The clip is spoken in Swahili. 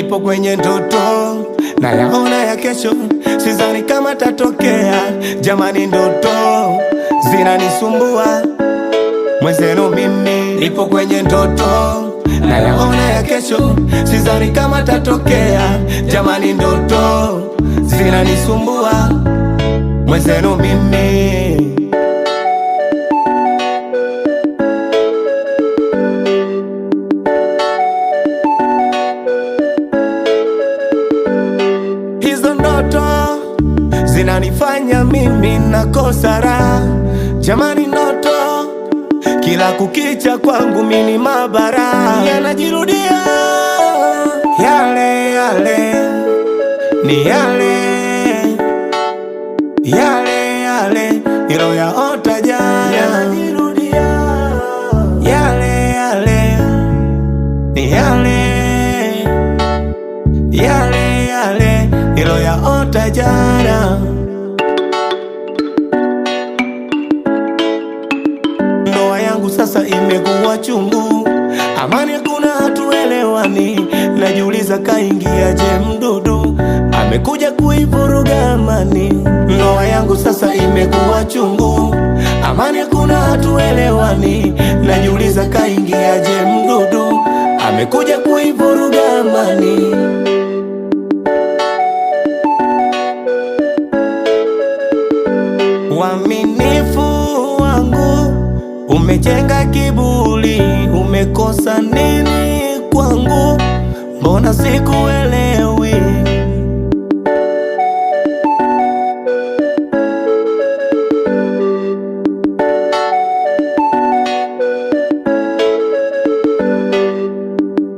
nipo kwenye ndoto na yaona ya kesho, sidhani kama tatokea. Jamani, ndoto zinanisumbua mwenzenu, mimi nipo kwenye ndoto na yaona ya kesho, sidhani kama tatokea. Jamani, ndoto zinanisumbua mwenzenu mimi. Hizo ndoto zinanifanya mimi nakosa raha. Jamani, ndoto kila kukicha kwangu mimi mabara yanajirudia, yale yale ni yale yale yale niloyaota jana, yanajirudia, yale yale ni yale yale yale niloyaota jana. Ndoa yangu sasa imekuwa chungu, amani hakuna, hatuelewani. Najiuliza kaingiaje mdudu, amekuja kuivuruga amani. Ndoa yangu sasa imekuwa chungu, amani hakuna, hatuelewani. Najiuliza kaingiaje mdudu, amekuja kuivuruga amani. Uaminifu wangu umejenga kiburi, umekosa nini kwangu? Mbona sikuelewi?